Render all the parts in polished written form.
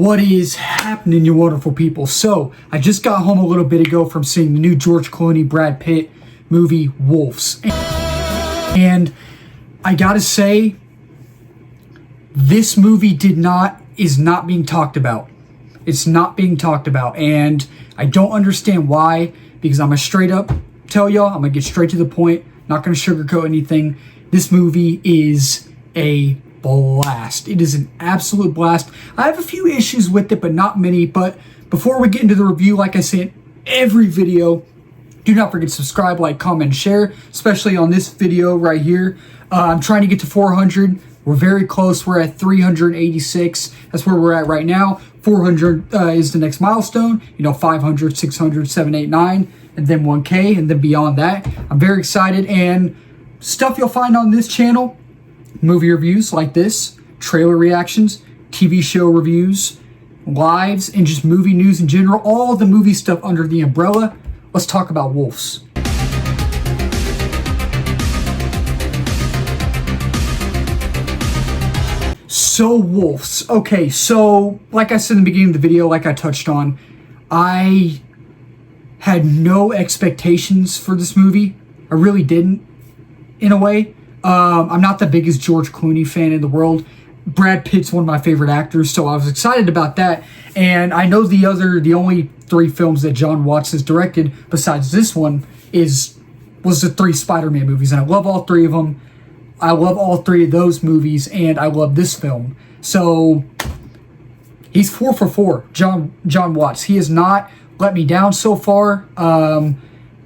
What is happening, you wonderful people? So, I just got home a little bit ago from seeing the new George Clooney, Brad Pitt movie, Wolves. And I gotta say, this movie is not being talked about. It's not being talked about. And I don't understand why, because I'm gonna straight up tell y'all, I'm gonna get straight to the point, not gonna sugarcoat anything. This movie is a blast. It is an absolute blast. I have a few issues with it, but not many. But before we get into the review, like I say in every video, do not forget to subscribe, like, comment, and share, especially on this video right here. I'm trying to get to 400. We're very close. We're at 386. That's where we're at right now. 400 is the next milestone. 500, 600, 789, and then 1K, and then beyond that. I'm very excited, and stuff you'll find on this channel: movie reviews like this, trailer reactions, TV show reviews, lives, and just movie news in general. All the movie stuff under the umbrella. Let's talk about Wolves. So, Wolves. Okay, so like I said in the beginning of the video, like I touched on, I had no expectations for this movie. I really didn't, in a way. I'm not the biggest George Clooney fan in the world. Brad Pitt's one of my favorite actors, so I was excited about that. And I know the only 3 films that Jon Watt has directed besides this one was the 3 Spider-Man movies, and I love all 3 of them. I love all 3 of those movies, and I love this film. So he's 4 for 4, Jon Watts. He has not let me down so far.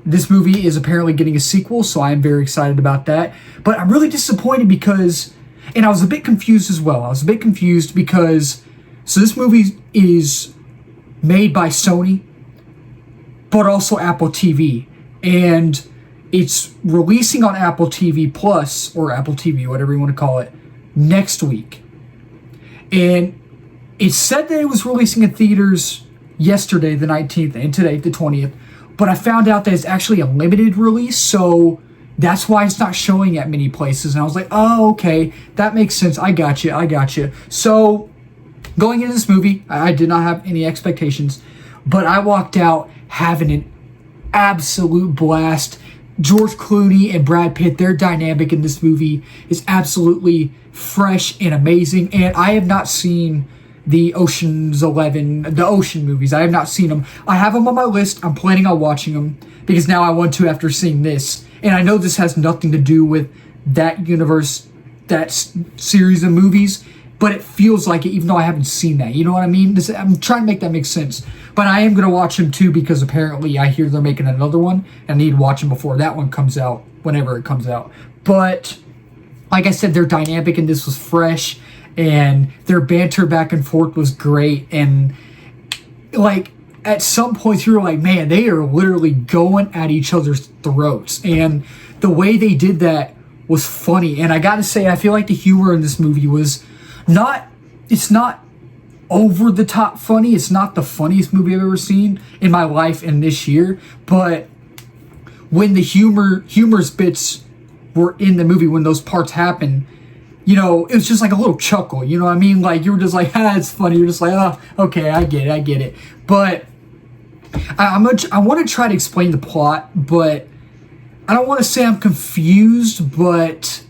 This movie is apparently getting a sequel, so I am very excited about that. But I'm really disappointed because, and I was a bit confused as well. I was a bit confused because, so this movie is made by Sony, but also Apple TV. And it's releasing on Apple TV Plus, or Apple TV, whatever you want to call it, next week. And it said that it was releasing in theaters yesterday, the 19th, and today, the 20th. But I found out that it's actually a limited release, so that's why it's not showing at many places. And I was like, oh, okay, that makes sense. I got you. So, going into this movie, I did not have any expectations, but I walked out having an absolute blast. George Clooney and Brad Pitt, their dynamic in this movie is absolutely fresh and amazing. And I have not seen the Ocean movies. I have not seen them. I have them on my list. I'm planning on watching them because now I want to after seeing this. And I know this has nothing to do with that universe, that series of movies, but it feels like it, even though I haven't seen that. You know what I mean? I'm trying to make that make sense. But I am going to watch them too because apparently I hear they're making another one and I need to watch them before that one comes out, whenever it comes out. But like I said, their dynamic in this was fresh, and their banter back and forth was great. And like at some points you were like, man, they are literally going at each other's throats. And the way they did that was funny. And I gotta say, I feel like the humor in this movie was it's not over the top funny. It's not the funniest movie I've ever seen in my life and this year. But when the humorous bits were in the movie, when those parts happened, it was just like a little chuckle, you know what I mean? Like, you were just like, it's funny. You're just like, oh, okay, I get it. But I want to try to explain the plot, but I don't want to say I'm confused, but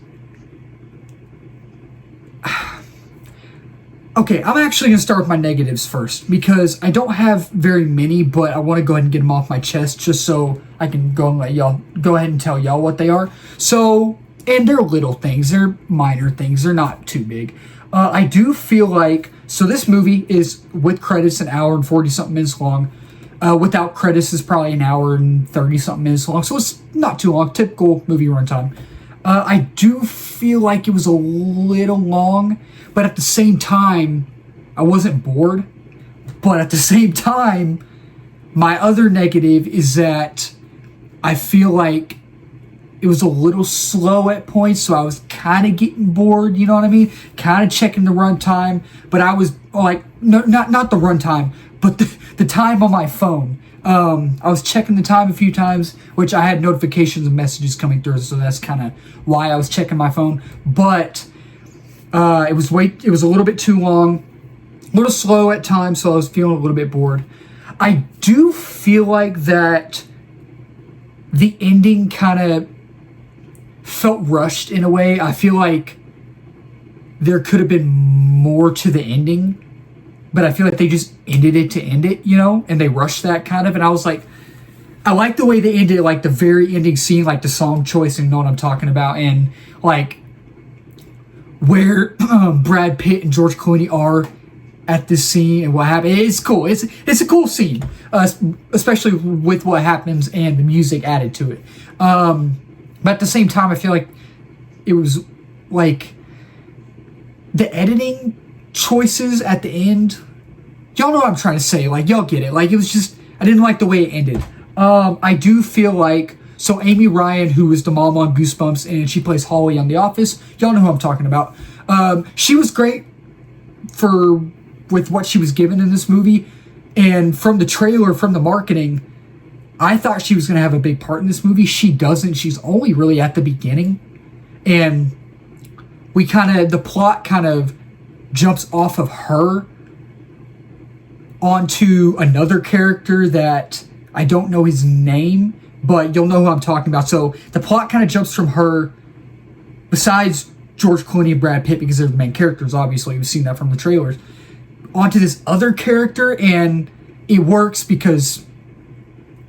okay, I'm actually going to start with my negatives first because I don't have very many, but I want to go ahead and get them off my chest just so I can go ahead and tell y'all what they are. So, and they're little things, they're minor things, they're not too big. I do feel like, so this movie is, with credits, an hour and 40-something minutes long. Without credits is probably an hour and 30-something minutes long, so it's not too long, typical movie runtime. I do feel like it was a little long, but at the same time, I wasn't bored. But at the same time, my other negative is that I feel like it was a little slow at points, so I was kind of getting bored, you know what I mean? Kind of checking the runtime, but I was like, no, not the runtime, but the time on my phone. I was checking the time a few times, which I had notifications and messages coming through, so that's kind of why I was checking my phone. But it was a little bit too long. A little slow at times, so I was feeling a little bit bored. I do feel like that the ending kind of felt rushed in a way. I feel like there could have been more to the ending, but I feel like they just ended it to end it, you know, and they rushed that kind of, and I was like, I like the way they ended, like the very ending scene, like the song choice, and you know what I'm talking about, and like where Brad Pitt and George Clooney are at this scene and what happened. It's cool. It's a cool scene, especially with what happens and the music added to it. But at the same time, I feel like it was like the editing choices at the end. Y'all know what I'm trying to say. Like, y'all get it. Like, it was just, I didn't like the way it ended. I do feel like, so Amy Ryan, who is the mom on Goosebumps, and she plays Holly on The Office. Y'all know who I'm talking about. She was great with what she was given in this movie. And from the trailer, from the marketing, I thought she was going to have a big part in this movie. She doesn't. She's only really at the beginning. And the plot kind of jumps off of her onto another character that I don't know his name, but you'll know who I'm talking about. So the plot kind of jumps from her, besides George Clooney and Brad Pitt, because they're the main characters, obviously. We've seen that from the trailers, onto this other character, and it works because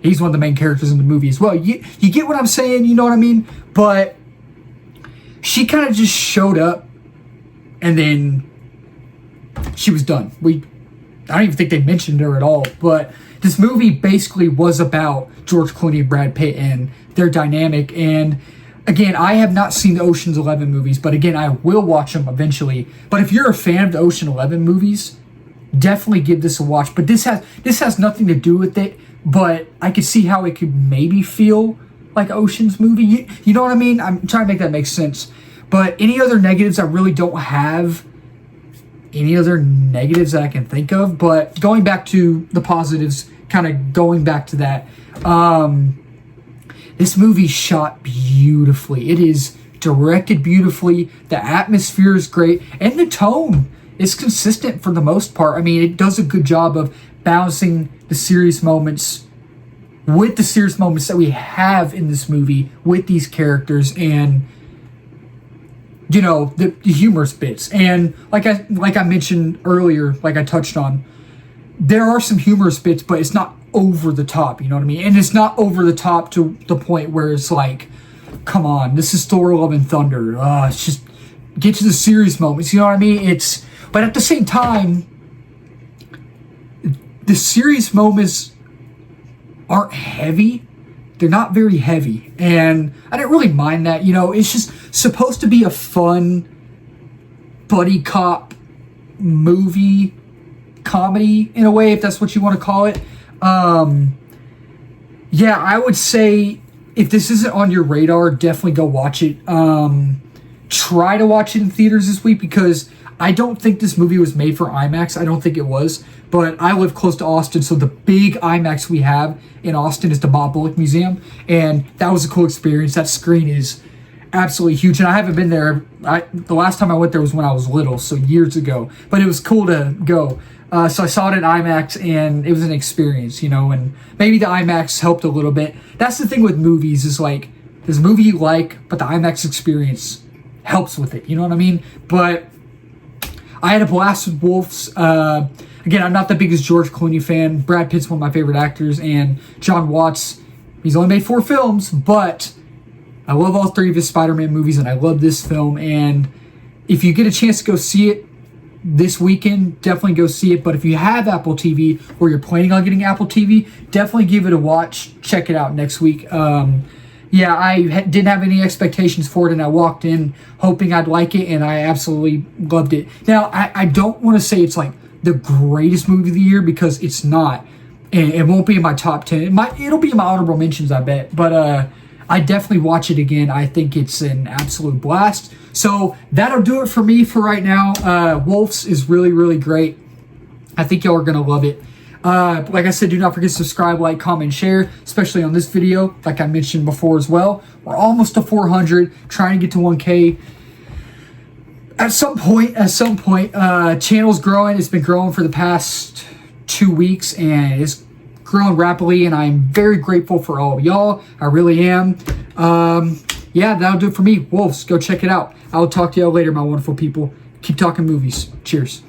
he's one of the main characters in the movie as well. You get what I'm saying? You know what I mean? But she kind of just showed up, and then she was done. I don't even think they mentioned her at all, but this movie basically was about George Clooney and Brad Pitt and their dynamic. And again, I have not seen the Ocean's 11 movies, but again, I will watch them eventually. But if you're a fan of the Ocean 11 movies, definitely give this a watch. But this has nothing to do with it, but I could see how it could maybe feel like Ocean's movie. You know what I mean? I'm trying to make that make sense. But any other negatives, I really don't have any other negatives that I can think of. But going back to the positives, kind of going back to that, this movie shot beautifully. It is directed beautifully. The atmosphere is great, and the tone is consistent for the most part. I mean, it does a good job of balancing the serious moments with the serious moments that we have in this movie with these characters, and you know, the humorous bits. And like I mentioned earlier, like I touched on, there are some humorous bits, but it's not over the top, you know what I mean? And it's not over the top to the point where it's like, come on, this is Thor: Love and Thunder. It's just get to the serious moments, you know what I mean? But at the same time, the serious moments aren't heavy. They're not very heavy, and I didn't really mind that. You know, it's just supposed to be a fun buddy cop movie comedy in a way, if that's what you want to call it. Yeah, I would say if this isn't on your radar, definitely go watch it. Try to watch it in theaters this week, because I don't think this movie was made for IMAX. I don't think it was. But I live close to Austin, so the big IMAX we have in Austin is the Bob Bullock Museum. And that was a cool experience. That screen is absolutely huge. And I haven't been there. The last time I went there was when I was little, so years ago. But it was cool to go. So I saw it in IMAX, and it was an experience, you know. And maybe the IMAX helped a little bit. That's the thing with movies, is like, there's a movie you like, but the IMAX experience helps with it. You know what I mean? But I had a blast with Wolves. Again, I'm not the biggest George Clooney fan. Brad Pitt's one of my favorite actors, and Jon Watt, he's only made 4 films, but I love all 3 of his Spider-Man movies, and I love this film. And if you get a chance to go see it this weekend, definitely go see it. But if you have Apple TV, or you're planning on getting Apple TV, definitely give it a watch. Check it out next week. Yeah, I didn't have any expectations for it, and I walked in hoping I'd like it, and I absolutely loved it. Now, I don't want to say it's like the greatest movie of the year, because it's not, and it won't be in my top 10. It'll be in my honorable mentions, I bet, but I definitely watch it again. I think it's an absolute blast. So that'll do it for me for right now. Wolves is really, really great. I think y'all are going to love it. Like I said, do not forget to subscribe, like, comment, share, especially on this video, like I mentioned before as well. We're almost to 400, trying to get to 1K. At some point, channel's growing. It's been growing for the past 2 weeks, and it's growing rapidly, and I'm very grateful for all of y'all. I really am. Yeah, that'll do it for me. Wolves, go check it out. I'll talk to y'all later, my wonderful people. Keep talking movies. Cheers.